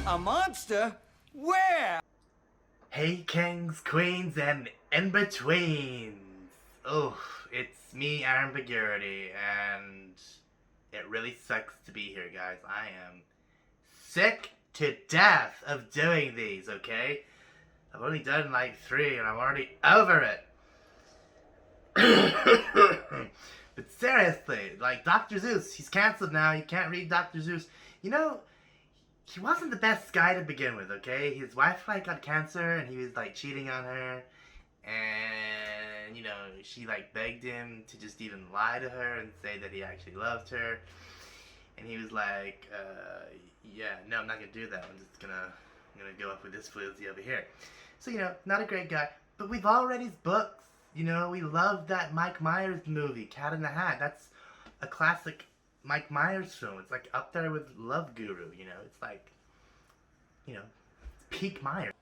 A monster? Where? Hey kings, queens, and in-betweens. Oh, it's me, Aaron Bagurity, and it really sucks to be here, guys. I am sick to death of doing these, okay? I've only done like 3 and I'm already over it. But seriously, like Dr. Seuss, he's canceled now. You can't read Dr. Seuss. You know, he wasn't the best guy to begin with, okay? His wife like got cancer and he was like cheating on her. And, you know, she like begged him to just even lie to her and say that he actually loved her. And he was like, yeah, no, I'm not gonna do that. I'm gonna go up with this floozy over here. So, you know, not a great guy. But we've all read his books. You know, we love that Mike Myers movie, Cat in the Hat. That's a classic Mike Myers film. It's like up there with Love Guru, you know. It's like, you know, peak Myers.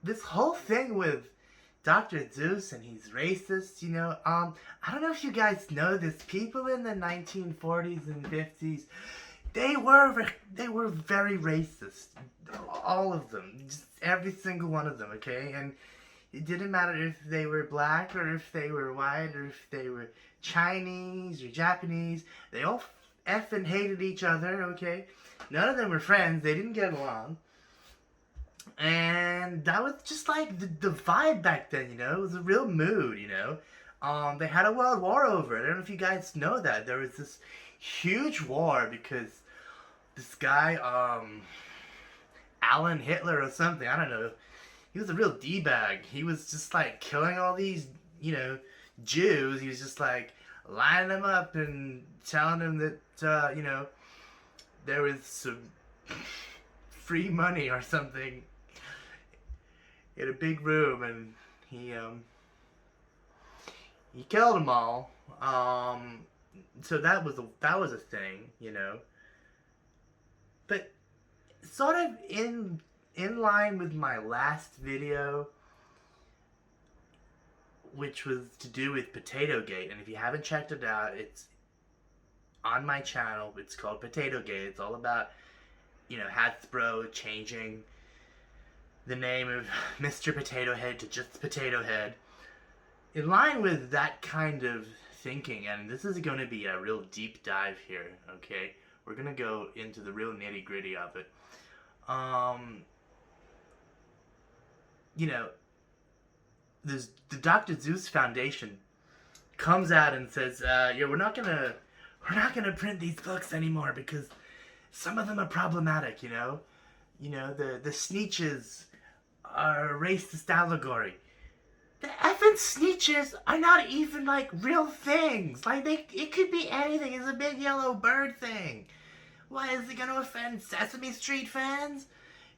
This whole thing with Dr. Seuss and he's racist, you know, I don't know if you guys know this. People in the 1940s and 50s, they were very racist. All of them. Just every single one of them, okay? And it didn't matter if they were black or if they were white or if they were Chinese or Japanese. They all effing hated each other, okay? None of them were friends. They didn't get along. And that was just like the vibe back then, you know? It was a real mood, you know? They had a world war over it. I don't know if you guys know that. There was this huge war because this guy, Alan Hitler or something, I don't know. He was a real D-bag. He was just like killing all these, you know, Jews. He was just like lining them up and telling them that, you know, there was some free money or something in a big room, and he killed them all. So that was a thing, you know. But sort of in line with my last video, which was to do with Potato Gate, and if you haven't checked it out, it's on my channel. It's called Potato Gate. It's all about, you know, Hasbro changing the name of Mr. Potato Head to just Potato Head. In line with that kind of thinking, and this is going to be a real deep dive here, okay? We're going to go into the real nitty-gritty of it. You know, the Dr. Seuss Foundation comes out and says, yeah, we're not gonna print these books anymore because some of them are problematic, you know? You know, the Sneetches are a racist allegory. The effing Sneetches are not even, like, real things. Like, it could be anything. It's a big yellow bird thing. Why, is it gonna offend Sesame Street fans?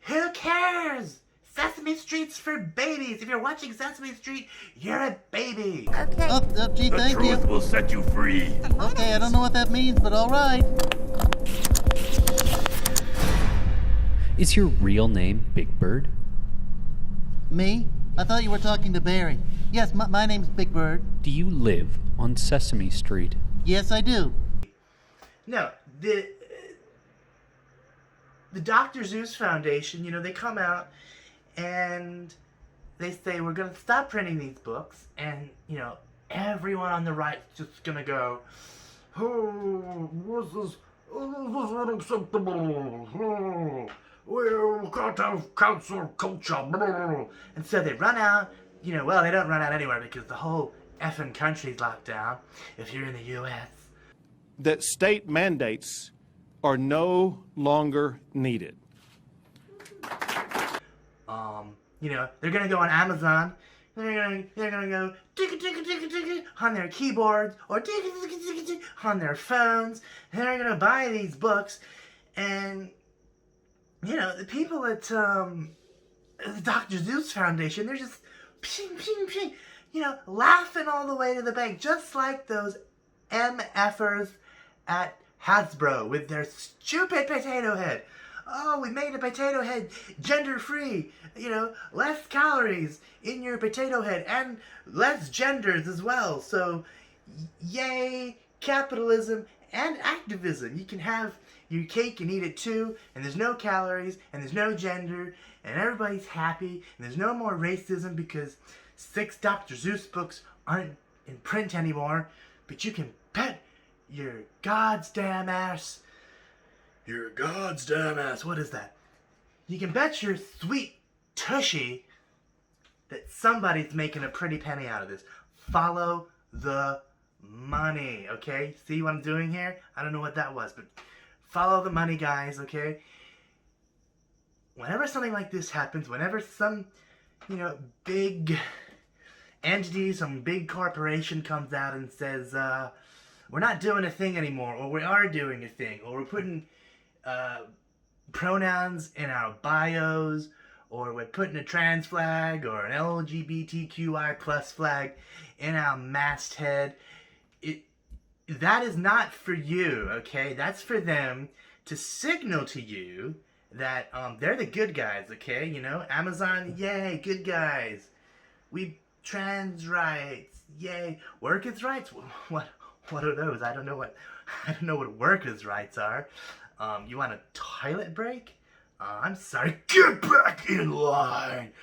Who cares? Sesame Street's for babies. If you're watching Sesame Street, you're a baby. Okay. Gee, thank you. The truth will set you free. Okay, I don't know what that means, but all right. Is your real name Big Bird? Me? I thought you were talking to Barry. Yes, my name's Big Bird. Do you live on Sesame Street? Yes, I do. No, the Dr. Seuss Foundation, you know, they come out and they say, we're going to stop printing these books, and, you know, everyone on the right's just going to go, oh, this is unacceptable. Oh, we've got to have cancel culture. And so they run out, you know, well, they don't run out anywhere because the whole effing country's locked down, if you're in the U.S. That state mandates are no longer needed. You know, they're gonna go on Amazon. They're gonna go on their keyboards or on their phones. And they're gonna buy these books, and you know, the people at the Dr. Seuss Foundation, they're just you know, laughing all the way to the bank, just like those MFers at Hasbro with their stupid potato head. Oh, we made a potato head gender-free. You know, less calories in your potato head and less genders as well. So, yay, capitalism and activism. You can have your cake and eat it too, and there's no calories, and there's no gender, and everybody's happy, and there's no more racism because 6 Dr. Seuss books aren't in print anymore, but you can bet your God's damn ass, what is that? You can bet your sweet tushy that somebody's making a pretty penny out of this. Follow the money, okay? See what I'm doing here? I don't know what that was, but follow the money, guys, okay? Whenever something like this happens, whenever some, big entity, some big corporation comes out and says, we're not doing a thing anymore, or we are doing a thing, or we're putting pronouns in our bios, or we're putting a trans flag or an LGBTQI plus flag in our masthead, that is not for you, okay? That's for them to signal to you that they're the good guys, okay? Amazon, yay, good guys. We trans rights, yay. Workers' rights, what are those? I don't know what workers' rights are. You want a toilet break? I'm sorry, get back in line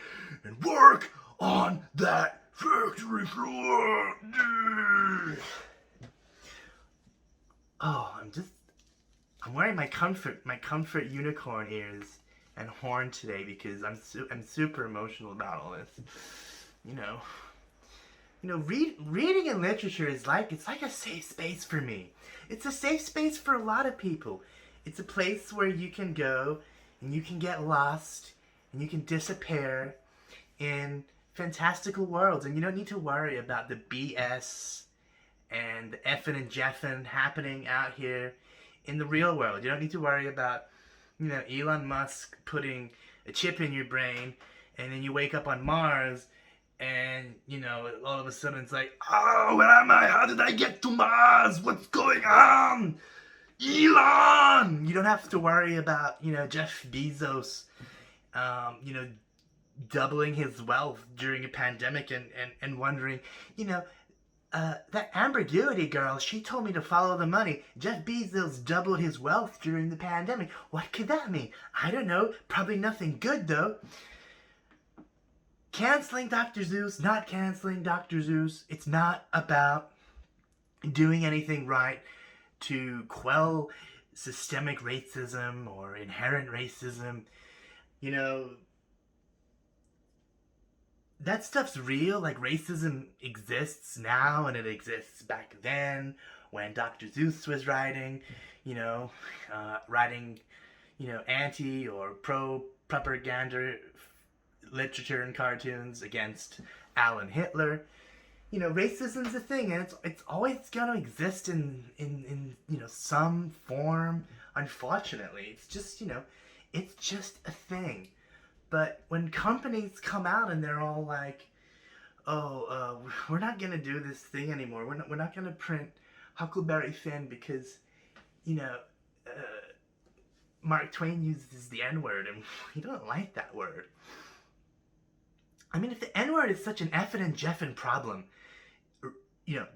and work on that factory floor. Oh, I'm wearing my comfort unicorn ears and horn today because I'm super emotional about all this. Reading and literature is it's like a safe space for me. It's a safe space for a lot of people. It's a place where you can go and you can get lost and you can disappear in fantastical worlds, and you don't need to worry about the BS and the effing and jeffing happening out here in the real world. You don't need to worry about, Elon Musk putting a chip in your brain and then you wake up on Mars and, all of a sudden it's like, oh, where am I? How did I get to Mars? What's going on? Elon! You don't have to worry about, Jeff Bezos, doubling his wealth during a pandemic and wondering, that ambiguity girl, she told me to follow the money. Jeff Bezos doubled his wealth during the pandemic. What could that mean? I don't know. Probably nothing good, though. Canceling Dr. Seuss, not canceling Dr. Seuss. It's not about doing anything right to quell systemic racism or inherent racism. That stuff's real. Like, racism exists now and it exists back then when Dr. Seuss was writing, anti or pro propaganda literature and cartoons against Alan Hitler. Racism's a thing, and it's always gonna exist in some form. Unfortunately, it's just a thing. But when companies come out and they're all like, we're not gonna do this thing anymore. We're not gonna print Huckleberry Finn because Mark Twain uses the N-word and we don't like that word. I mean, if the N-word is such an effing and jeffing problem,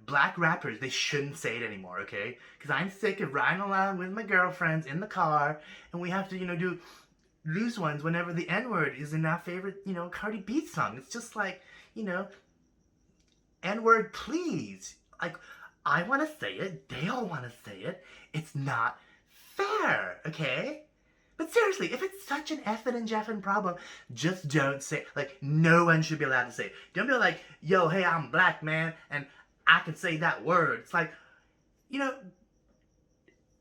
black rappers, they shouldn't say it anymore, okay? Because I'm sick of riding along with my girlfriends in the car, and we have to, do these ones whenever the N-word is in our favorite, Cardi B song. It's just like, N-word, please. Like, I want to say it, they all want to say it. It's not fair, okay? But seriously, if it's such an effing and jeffing problem, just don't say it. Like, no one should be allowed to say it. Don't be like, yo, hey, I'm black, man, and I can say that word. It's like,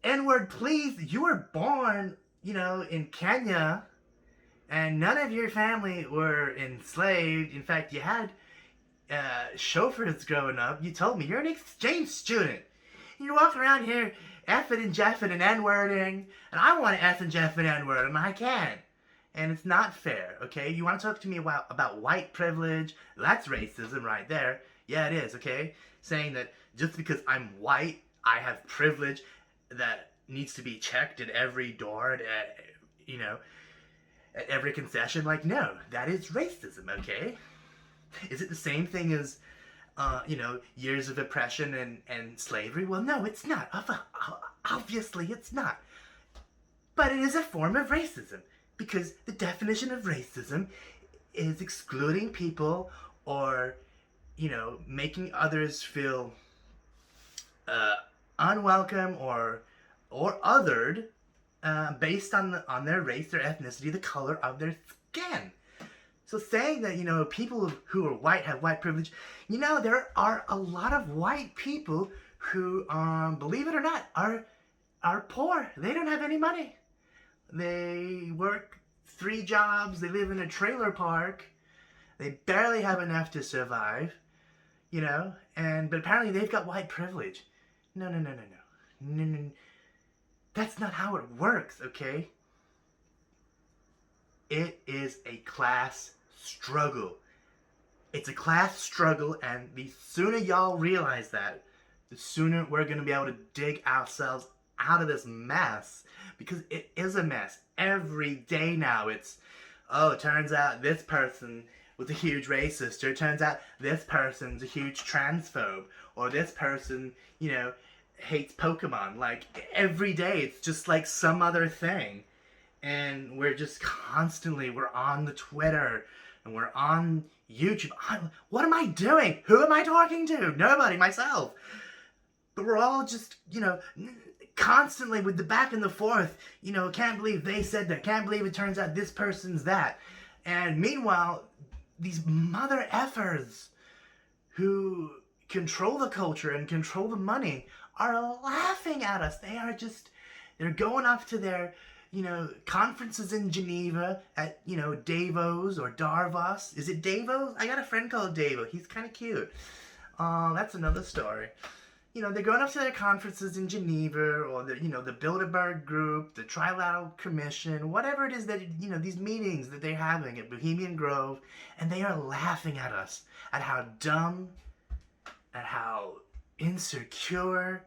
N-word, please. You were born, in Kenya, and none of your family were enslaved. In fact, you had chauffeurs growing up. You told me you're an exchange student. You're walking around here effing and jeffing and N-wording, and I want to F and jeff and N-word, and I can. And it's not fair, okay? You want to talk to me about white privilege? That's racism right there. Yeah, it is, okay? Saying that just because I'm white, I have privilege that needs to be checked at every door, at every concession. Like, no, that is racism, okay? Is it the same thing as, years of oppression and slavery? Well, no, it's not. Obviously, it's not. But it is a form of racism, because the definition of racism is excluding people or, making others feel unwelcome or othered based on their race, their ethnicity, the color of their skin. So saying that, people who are white have white privilege, there are a lot of white people who, believe it or not, are poor. They don't have any money. They work 3 jobs. They live in a trailer park. They barely have enough to survive, but apparently they've got white privilege. No. That's not how it works, okay? It is a class struggle. It's a class struggle, and the sooner y'all realize that, the sooner we're going to be able to dig ourselves out of this mess. Because it is a mess. Every day now it's, it turns out this person was a huge racist, or it turns out this person's a huge transphobe, or this person, hates Pokemon. Like, every day it's just like some other thing. And we're just constantly, we're on the Twitter, and we're on YouTube. What am I doing? Who am I talking to? Nobody, myself. But we're all just, constantly with the back and the forth, can't believe they said that, can't believe it turns out this person's that. And meanwhile, these mother effers who control the culture and control the money are laughing at us. They're going off to their, conferences in Geneva at, Davos or Davos. Is it Davos? I got a friend called Davo. He's kind of cute. That's another story. They're going up to their conferences in Geneva, or the Bilderberg Group, the Trilateral Commission, whatever it is that, these meetings that they're having at Bohemian Grove, and they are laughing at us, at how dumb, at how insecure,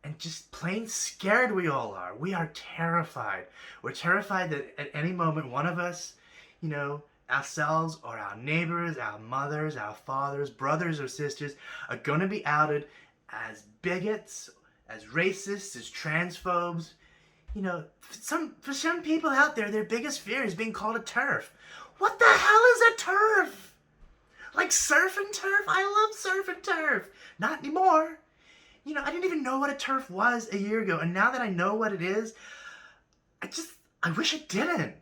and just plain scared we all are. We are terrified. We're terrified that at any moment one of us, ourselves or our neighbors, our mothers, our fathers, brothers or sisters are going to be outed as bigots, as racists, as transphobes. For some people out there, their biggest fear is being called a TERF. What the hell is a TERF? Like surf and turf? I love surf and turf. Not anymore. I didn't even know what a TERF was a year ago, and now that I know what it is, I wish I didn't.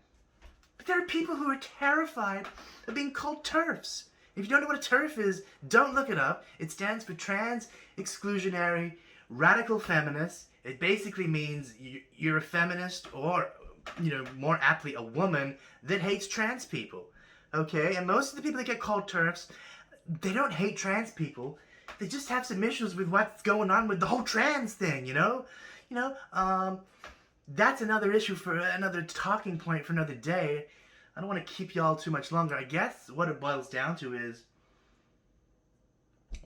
But there are people who are terrified of being called TERFs. If you don't know what a TERF is, don't look it up. It stands for Trans Exclusionary Radical Feminist. It basically means you're a feminist, or, more aptly, a woman that hates trans people. Okay? And most of the people that get called TERFs, they don't hate trans people. They just have some issues with what's going on with the whole trans thing, That's another issue for another talking point for another day. I don't want to keep y'all too much longer. I guess what it boils down to is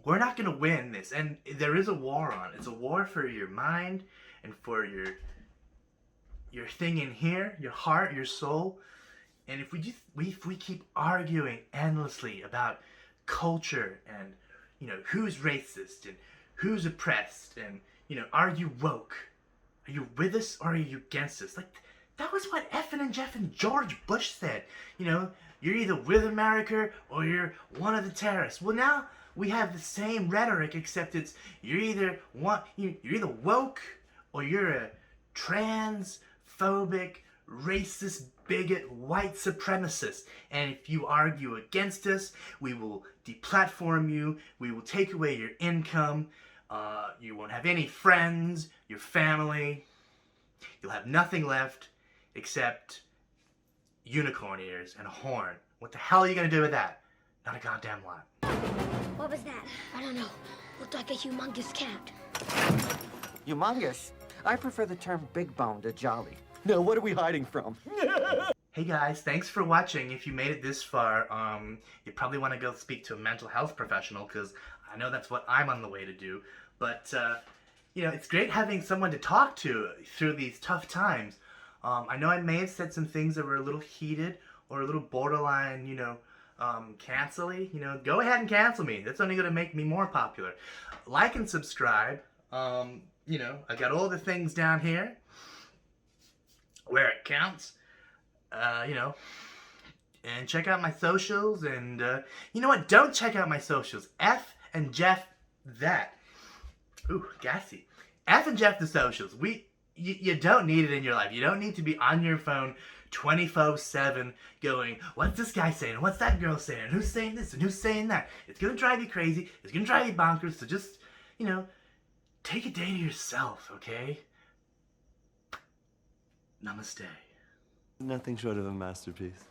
we're not going to win this. And there is a war on. It's a war for your mind and for your thing in here, your heart, your soul. And if we keep arguing endlessly about culture and, who's racist and who's oppressed and, are you woke? Are you with us or are you against us? Like, that was what Effin' and Jeff and George Bush said. You're either with America or you're one of the terrorists. Well, now we have the same rhetoric, except it's you're either woke or you're a transphobic, racist, bigot, white supremacist. And if you argue against us, we will deplatform you. We will take away your income. You won't have any friends, your family. You'll have nothing left except unicorn ears and a horn. What the hell are you gonna do with that? Not a goddamn lot. What was that? I don't know. Looked like a humongous cat. Humongous? I prefer the term big bone to jolly. No, what are we hiding from? Hey guys, thanks for watching. If you made it this far, you probably want to go speak to a mental health professional, because I know that's what I'm on the way to do. But, it's great having someone to talk to through these tough times. I know I may have said some things that were a little heated or a little borderline, cancel-y. Go ahead and cancel me. That's only going to make me more popular. Like and subscribe. I got all the things down here. where it counts. And check out my socials. And you know what? Don't check out my socials. F and Jeff that. Ooh, gassy. F and Jeff the socials. You don't need it in your life. You don't need to be on your phone 24/7 going, what's this guy saying? What's that girl saying? Who's saying this and who's saying that? It's gonna drive you crazy. It's gonna drive you bonkers. So just, take a day to yourself, okay? Namaste. Nothing short of a masterpiece.